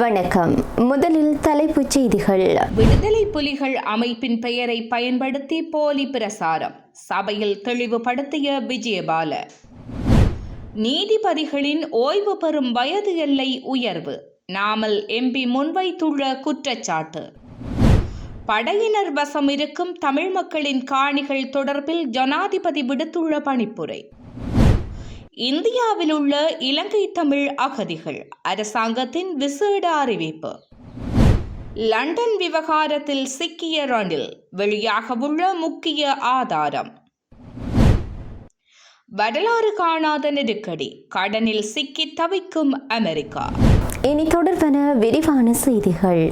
வணக்கம். முதலில் தலைப்புச் செய்திகள். விடுதலை புலிகள் அமைப்பின் பெயரை பயன்படுத்தி போலி பிரசாரம், சபையில் தெளிவுபடுத்திய விஜயபால. நீதிபதிகளின் ஓய்வு பெறும் வயது எல்லை உயர்வு, நாமல் எம்பி முன்வைத்துள்ள குற்றச்சாட்டு. படையினர் வசம் இருக்கும் தமிழ் மக்களின் காணிகள் தொடர்பில் ஜனாதிபதி விடுத்துள்ள பணிப்புரை. இந்தியாவில் உள்ள இலங்கை தமிழ் அகதிகள் அரசாங்கத்தின் விசேட அறிவிப்பு. லண்டன் விவகாரத்தில் சிக்கிய ரணில், வெளியாகவுள்ள முக்கிய ஆதாரம். வரலாறு காணாத நெருக்கடி, கடனில் சிக்கி தவிக்கும் அமெரிக்கா. இனி தொடர்பான விரிவான செய்திகள்.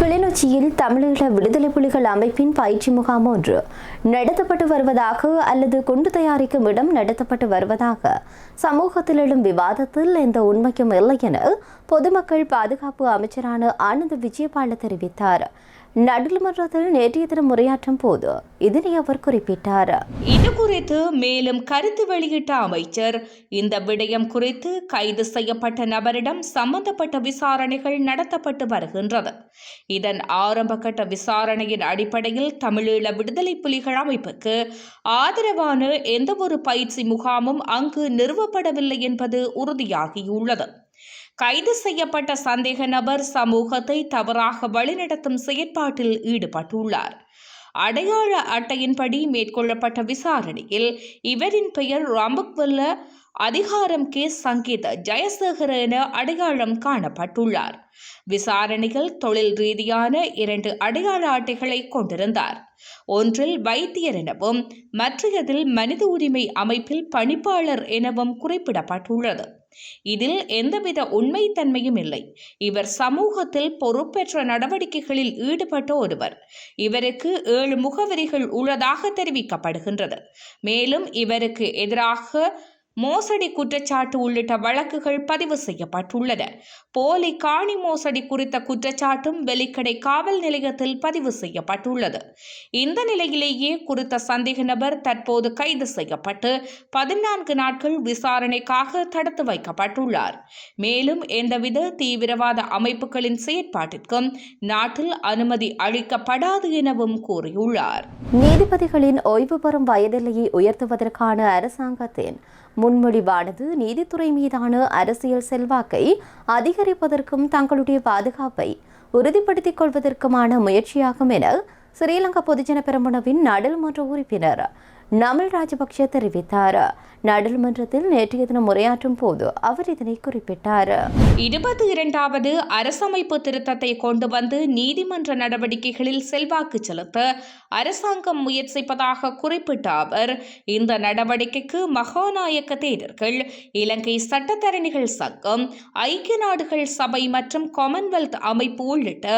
கிளிநொச்சியில் தமிழீழ விடுதலை புலிகள் அமைப்பின் பயிற்சி முகாம் ஒன்று நடத்தப்பட்டு வருவதாக அல்லது குண்டு தயாரிக்கும் இடம் நடத்தப்பட்டு வருவதாக சமூகத்தில் எழும் விவாதத்தில் எந்த உண்மையும் இல்லை என பொதுமக்கள் பாதுகாப்பு அமைச்சரான ஆனந்த் விஜயபால தெரிவித்தார். நாடாளுமன்றத்தில் நேற்றைய தினம் உரையாற்றும் போது இதனை அவர் குறிப்பிட்டார். இது குறித்து மேலும் கருத்து வெளியிட்ட அமைச்சர், இந்த விடயம் குறித்து கைது செய்யப்பட்ட நபரிடம் சம்பந்தப்பட்ட விசாரணைகள் நடத்தப்பட்டு வருகின்றது. இதன் ஆரம்ப கட்ட விசாரணையின் அடிப்படையில் தமிழீழ விடுதலை புலிகள் அமைப்புக்கு ஆதரவான எந்தவொரு பயிற்சி முகாமும் அங்கு நிறுவப்படவில்லை என்பது உறுதியாகியுள்ளது. கைது செய்யப்பட்ட சந்தேக நபர் சமூகத்தை தவறாக வழிநடத்தும் செயற்பாட்டில் ஈடுபட்டுள்ளார். அடையாள அட்டையின்படி மேற்கொள்ளப்பட்ட விசாரணையில் இவரின் பெயர் ரம்பக்வெல்ல அதிகாரம் கே சங்கீத ஜெயசேகர என அடையாளம் காணப்பட்டுள்ளார். விசாரணைகள் தொழில் ரீதியான 2 அடையாள அட்டைகளை கொண்டிருந்தார். ஒன்றில் வைத்தியர் எனவும் மற்றையதில் மனித உரிமை அமைப்பில் பணிப்பாளர் எனவும் குறிப்பிடப்பட்டுள்ளது. இதில் எந்தவித உண்மைத்தன்மையும் இல்லை. இவர் சமூகத்தில் பொறுப்பேற்ற நடவடிக்கைகளில் ஈடுபட்ட ஒருவர். இவருக்கு 7 முகவரிகள் உள்ளதாக தெரிவிக்கப்படுகின்றது. மேலும் இவருக்கு எதிராக மோசடி குற்றச்சாட்டு உள்ளிட்ட வழக்குகள் பதிவு செய்யப்பட்டுள்ளன. போலி காணி மோசடி குறித்த குற்றச்சாட்டும் வெலிக்கடை காவல் நிலையத்தில் பதிவு செய்யப்பட்டுள்ளது. இந்த நிலையிலேயே குறித்த சந்தேக நபர் தற்போது கைது செய்யப்பட்டு 14 நாட்கள் விசாரணைக்காக தடுத்து வைக்கப்பட்டுள்ளார். மேலும் எந்தவித தீவிரவாத அமைப்புகளின் செயற்பாட்டிற்கும் நாட்டில் அனுமதி அளிக்கப்படாது எனவும் கூறியுள்ளார். நீதிபதிகளின் ஓய்வு பெறும் வயதெல்லையை உயர்த்துவதற்கான அரசாங்கத்தின் முன்மொழிவானது நீதித்துறை மீதான அரசியல் செல்வாக்கை அதிகரிப்பதற்கும் தங்களுடைய பாதுகாப்பை உறுதிப்படுத்திக் கொள்வதற்குமான முயற்சியாகும் என ஸ்ரீலங்கா பொதுஜன பெரமுனவின் நாடாளுமன்ற உறுப்பினர் நாமல் ராஜபக்ஷ தெரிவித்தார். நாடாளுமன்றத்தில் நேற்றைய தினம் உரையாற்றும் போது அவர் இதனை குறிப்பிட்டார். 22வது அரசமைப்பு திருத்தத்தை கொண்டு வந்து நீதிமன்ற நடவடிக்கைகளில் செல்வாக்கு செலுத்த அரசாங்கம் முயற்சிப்பதாக குறிப்பிட்ட அவர், இந்த நடவடிக்கைக்கு மகாநாயக்க தேரர்கள், இலங்கை சட்டத்தரணிகள் சங்கம், ஐக்கிய நாடுகள் சபை மற்றும் காமன்வெல்த் அமைப்பு உள்ளிட்ட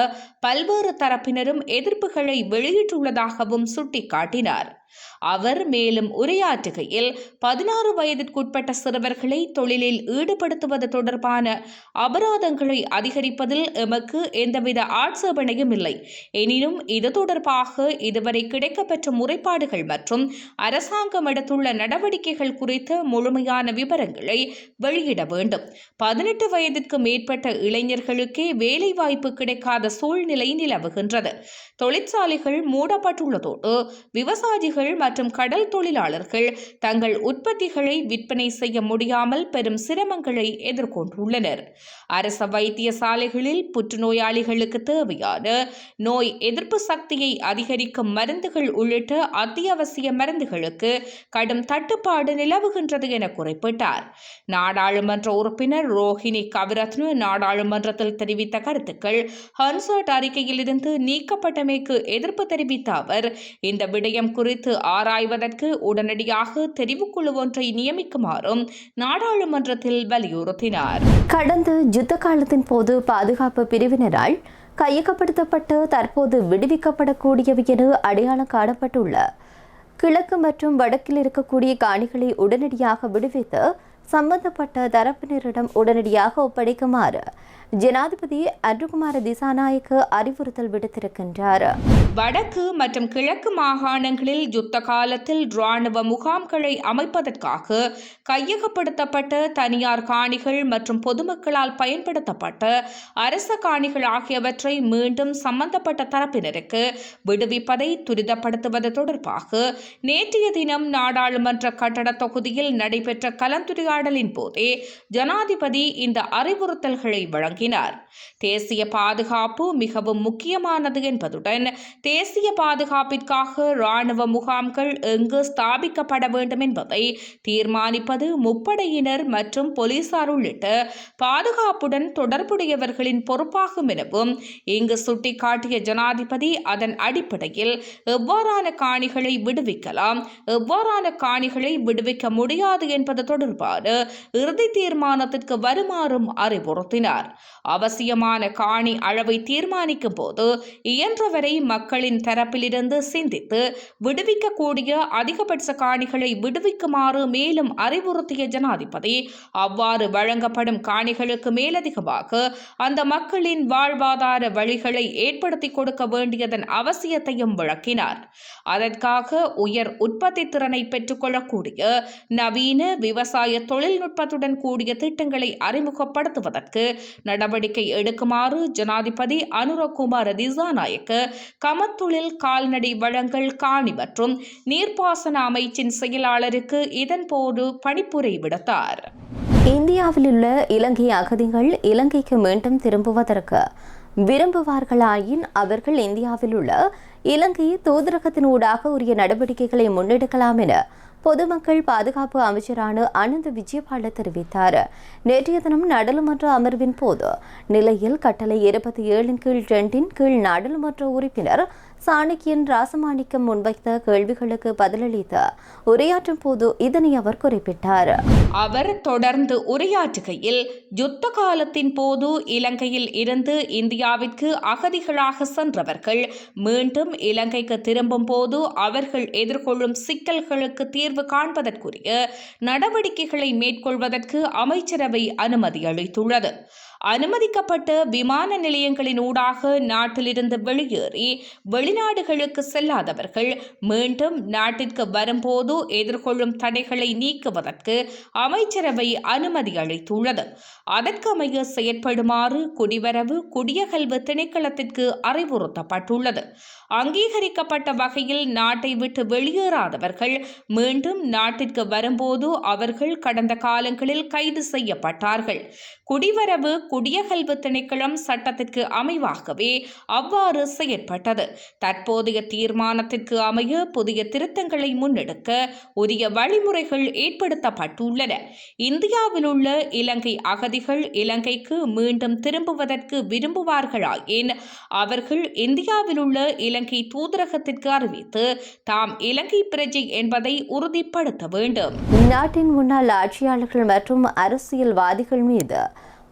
பல்வேறு தரப்பினரும் எதிர்ப்புகளை வெளியிட்டுள்ளதாகவும் சுட்டிக்காட்டினார். அவர் மேலும் உரையாற்றுகையில், 16 வயதிற்குட்பட்ட சிறுவர்களை தொழிலில் ஈடுபடுத்துவது தொடர்பான அபராதங்களை அதிகரிப்பதில் எமக்கு எந்தவித ஆட்சேபனையும் இல்லை. எனினும் இது தொடர்பாக இதுவரை கிடைக்கப்பெற்ற முறைப்பாடுகள் மற்றும் அரசாங்கம் எடுத்துள்ள நடவடிக்கைகள் குறித்த முழுமையான விவரங்களை வெளியிட வேண்டும். 18 வயதிற்கு மேற்பட்ட இளைஞர்களுக்கே வேலைவாய்ப்பு கிடைக்காத சூழ்நிலை நிலவுகின்றது. தொழிற்சாலைகள் மூடப்பட்டுள்ளதோடு விவசாயிகள் மற்றும் கடல் தொழிலாளர்கள் தங்கள் உற்பத்திகளை விற்பனை செய்ய முடியாமல் பெரும் சிரமங்களை எதிர்கொண்டுள்ளனர். அரச வைத்தியசாலைகளில் புற்றுநோயாளிகளுக்கு தேவையான நோய் எதிர்ப்பு சக்தியை அதிகரிக்கும் மருந்துகள் உள்ளிட்ட அத்தியாவசிய மருந்துகளுக்கு கடும் தட்டுப்பாடு நிலவுகின்றது என குறிப்பிட்டார். நாடாளுமன்ற உறுப்பினர் ரோஹிணி கவிரத்ன நாடாளுமன்றத்தில் தெரிவித்த கருத்துக்கள் ஹன்சாட் அறிக்கையில் இருந்து நீக்கப்பட்டமைக்கு எதிர்ப்பு தெரிவித்த அவர், இந்த விடயம் குறித்து ஆராய்வதற்கு உடனடியாக தெரிவுக்குழு ஒன்றை நியமிக்குமாறும் நாடாளுமன்றத்தில் வலியுறுத்தினார். கடந்த யுத்த காலத்தின் போது பாதுகாப்பு பிரிவினரால் கையகப்படுத்தப்பட்டு தற்போது விடுவிக்கப்படக்கூடியவை என அடையாளம் காணப்பட்டுள்ள கிழக்கு மற்றும் வடக்கில் இருக்கக்கூடிய காணிகளை உடனடியாக விடுவித்து சம்பந்தப்பட்ட தரப்பினரிடம் உடனடியாக ஒப்படைக்குமாறு ஜனாதிபதி அன்ருகுமார திசாநாயக்க அறிவுறுத்தல் விடுத்திருக்கின்றார். வடக்கு மற்றும் கிழக்கு மாகாணங்களில் யுத்த காலத்தில் இராணுவ முகாம்களை அமைப்பதற்காக கையகப்படுத்தப்பட்ட தனியார் காணிகள் மற்றும் பொதுமக்களால் பயன்படுத்தப்பட்ட அரச காணிகள் ஆகியவற்றை மீண்டும் சம்பந்தப்பட்ட தரப்பினருக்கு விடுவிப்பதை துரிதப்படுத்துவது தொடர்பாக நேற்றைய தினம் நாடாளுமன்ற கட்டட தொகுதியில் நடைபெற்ற கலந்துரையாடலின் போதே ஜனாதிபதி இந்த அறிவுறுத்தல்களை வழங்கினார். தேசிய பாதுகாப்பு மிகவும் முக்கியமானது என்பதுடன் தேசிய பாதுகாப்பிற்காக இராணுவ முகாம்கள் எங்கு ஸ்தாபிக்கப்பட வேண்டும் என்பதை தீர்மானிப்பது முப்படையினர் மற்றும் போலீசார் உள்ளிட்ட பாதுகாப்புடன் தொடர்புடையவர்களின் பொறுப்பாகும் எனவும் இங்கு சுட்டிக்காட்டிய ஜனாதிபதி அதன் அடிப்படையில் எவ்வாறான காணிகளை விடுவிக்கலாம், எவ்வாறான காணிகளை விடுவிக்க முடியாது என்பது தொடர்பான இறுதி தீர்மானத்திற்கு வருமாறும் அறிவுறுத்தினார். அவசியமான காணி அளவை தீர்மானிக்கும் போது இயன்றவரை மக்களின் தரப்பிலிருந்து சிந்தித்து விடுவிக்கக்கூடிய அதிகபட்ச காணிகளை விடுவிக்குமாறு மேலும் அறிவுறுத்திய ஜனாதிபதி அவ்வாறு வழங்கப்படும் காணிகளுக்கு மேலதிகமாக அந்த மக்களின் வாழ்வாதார வழிகளை ஏற்படுத்தி கொடுக்க வேண்டியதன் அவசியத்தையும் விளக்கினார். அதற்காக உயர் உற்பத்தி திறனை பெற்றுக்கொள்ளக்கூடிய நவீன விவசாய தொழில்நுட்பத்துடன் கூடிய திட்டங்களை அறிமுகப்படுத்துவதற்கு நடவடிக்கை எடுக்குமாறு ஜனாதிபதி அனுரகுமார திசாநாயக்க கமத்தொழில் கால்நடை வழங்கல் காணி மற்றும் நீர்ப்பாசன அமைச்சின் செயலாளருக்கு இதன்போது பணிப்புரை விடுத்தார். இந்தியாவில் உள்ள இலங்கை அகதிகள் இலங்கைக்கு மீண்டும் திரும்புவதற்கு விரும்புவார்களாயின் அவர்கள் இந்தியாவில் உள்ள இலங்கை தூதரகத்தினூடாக உரிய நடவடிக்கைகளை முன்னெடுக்கலாம் என பொதுமக்கள் பாதுகாப்பு அமைச்சரான அனந்த விஜயபால தெரிவித்தார். நேற்றைய தினம் நாடாளுமன்ற அமர்வின் போது நிலையில் கட்டளை 27/2 கீழ் நாடாளுமன்ற உறுப்பினர் சாணக்கியன் ராசமாணிக்கம் முன்வைத்த கேள்விகளுக்கு பதிலளித்து உரையாற்றும் போது இதனை அவர் குறிப்பிட்டார். அவர் தொடர்ந்து உரையாற்றுகையில் யுத்த காலத்தின் போது இலங்கையில் இருந்து இந்தியாவிற்கு அகதிகளாக சென்றவர்கள் மீண்டும் இலங்கைக்கு திரும்பும் போது அவர்கள் எதிர்கொள்ளும் சிக்கல்களுக்கு தீர்வு காண்பதற்குரிய நடவடிக்கைகளை மேற்கொள்வதற்கு அமைச்சரவை அனுமதி அளித்துள்ளது. அனுமதிக்கப்பட்ட விமான நிலையங்களின் ஊடாக நாட்டிலிருந்து வெளியேறி வெளிநாடுகளுக்கு செல்லாதவர்கள் மீண்டும் நாட்டிற்கு வரும்போது எதிர்கொள்ளும் தடைகளை நீக்குவதற்கு அமைச்சரவை அனுமதி அளித்துள்ளது. அதற்கமைய செயற்படுமாறு குடிவரவு குடியகல்வு திணைக்களத்திற்கு அறிவுறுத்தப்பட்டுள்ளது. அங்கீகரிக்கப்பட்ட வகையில் நாட்டை விட்டு வெளியேறாதவர்கள் மீண்டும் நாட்டிற்கு வரும்போது அவர்கள் கடந்த காலங்களில் கைது செய்யப்பட்டார்கள். குடிவரவு குடியகல்வு திணைக்களம் சட்டத்திற்கு அமைவாகவே அவ்வாறு செயற்பட்டது. தற்போதைய தீர்மானத்திற்கு அமைய புதிய திருத்தங்களை முன்னெடுக்க உரிய வழிமுறைகள் ஏற்படுத்தப்பட்டுள்ளன. இந்தியாவில் உள்ள இலங்கை அகதிகள் இலங்கைக்கு மீண்டும் திரும்புவதற்கு விரும்புவார்களாயின் அவர்கள் இந்தியாவில் உள்ள இலங்கை தூதரகத்திற்கு அறிவித்து தாம் இலங்கை பிரஜை என்பதை உறுதிப்படுத்த வேண்டும். நாட்டின் முன்னாள் ஆட்சியாளர்கள் மற்றும் அரசியல்வாதிகள் மீது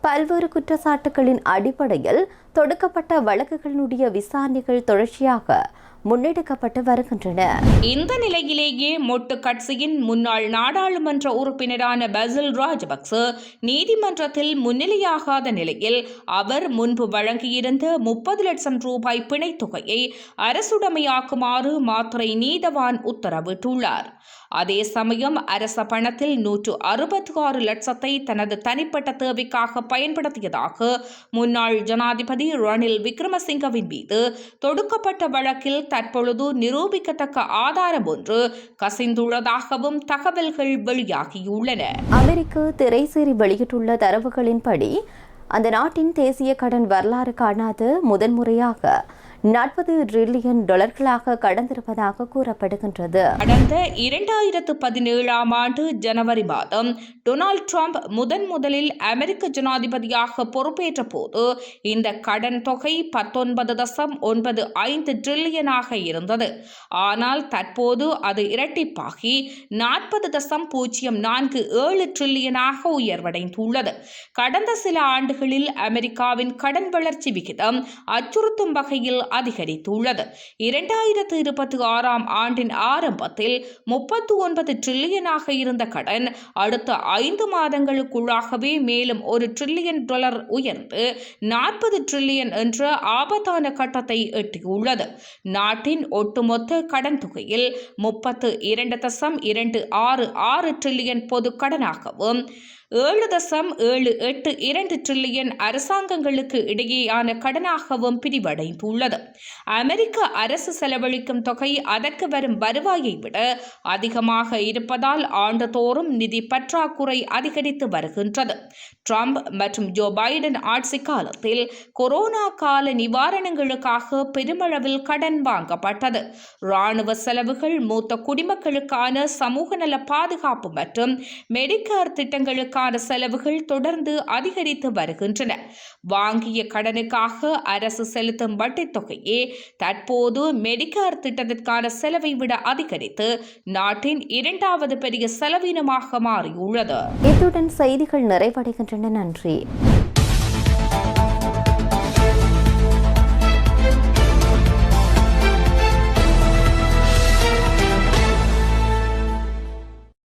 பல்வேறு குற்றச்சாட்டுகளின் அடிப்படையில் தொடுக்கப்பட்ட வழக்குகளுடைய விசாரணைகள் தொடர்ச்சியாக முன்னெடுக்கப்பட்டு வருகின்றன. இந்த நிலையிலேயே மொட்டு கட்சியின் முன்னாள் நாடாளுமன்ற உறுப்பினரான பசில் ராஜபக்ச நீதிமன்றத்தில் முன்னிலையாகாத நிலையில் அவர் முன்பு வழங்கியிருந்த 30 லட்சம் ரூபாய் பிணைத் தொகையை அரசுடைமையாக்குமாறு மாத்தறை நீதவான் உத்தரவிட்டுள்ளார். அதே சமயம் அரச பணத்தில் 166 லட்சத்தை தனது தனிப்பட்ட தேவைக்காக பயன்படுத்தியதாக முன்னாள் ஜனாதிபதி ரணில் விக்ரமசிங்கவின் மீது தொடுக்கப்பட்ட வழக்கில் தற்பொழுது நிரூபிக்கத்தக்க ஆதாரம் ஒன்று கசிந்துள்ளதாகவும் தகவல்கள் வெளியாகியுள்ளன. அமெரிக்க திரைசேரி வெளியிட்டுள்ள தரவுகளின்படி அந்த நாட்டின் தேசிய கடன் வரலாறு காணாத முதன்முறையாக $40 டிரில்லியன் கடந்திருப்பதாக கூறப்படுகின்றது. கடந்த 2017 ஆண்டு ஜனவரி மாதம் டொனால்ட் ட்ரம்ப் முதலில் அமெரிக்க ஜனாதிபதியாக பொறுப்பேற்ற போது இந்த கடன் தொகை 19.95 டிரில்லியனாக இருந்தது. ஆனால் தற்போது அது இரட்டிப்பாகி 40.047 டிரில்லியனாக உயர்வடைந்துள்ளது. கடந்த சில ஆண்டுகளில் அமெரிக்காவின் கடன் வளர்ச்சி விகிதம் அச்சுறுத்தும் வகையில் அதிகரித்துள்ளது. 2026ஆம் ஆண்டின் ஆரம்பத்தில் 39 டிரில்லியனாக இருந்த கடன் அடுத்த 5 மாதங்களுக்குள்ளாகவே மேலும் $1 டிரில்லியன் உயர்ந்து 40 டிரில்லியன் என்ற ஆபத்தான கட்டத்தை எட்டியுள்ளது. நாட்டின் ஒட்டுமொத்த கடன் தொகையில் 32.266 டிரில்லியன் பொது கடனாகவும் 7.782 டிரில்லியன் அரசாங்கங்களுக்கு இடையேயான கடனாகவும் பிரிவடைந்துள்ளது. அமெரிக்க அரசு செலவழிக்கும் தொகை அதற்கு வரும் வருவாயை விட அதிகமாக இருப்பதால் ஆண்டுதோறும் நிதி பற்றாக்குறை அதிகரித்து வருகின்றது. ட்ரம்ப் மற்றும் ஜோ பைடன் ஆட்சி காலத்தில் கொரோனா கால நிவாரணங்களுக்காக பெருமளவில் கடன் வாங்கப்பட்டது. இராணுவ செலவுகள், மூத்த குடிமக்களுக்கான சமூக நல பாதுகாப்பு மற்றும் மெடிக்கேர் திட்டங்களுக்கான செலவுகள் தொடர்ந்து அதிகரித்து வருகின்றன. வாங்கிய கடனுக்காக அரசு செலுத்தும் வட்டித் தொகையே தற்போது மெடிக்கேர் திட்டத்திற்கான செலவை விட அதிகரித்து நாட்டின் 2வது பெரிய செலவினமாக மாறியுள்ளது. இத்துடன் செய்திகள் நிறைவடைகின்றன. நன்றி.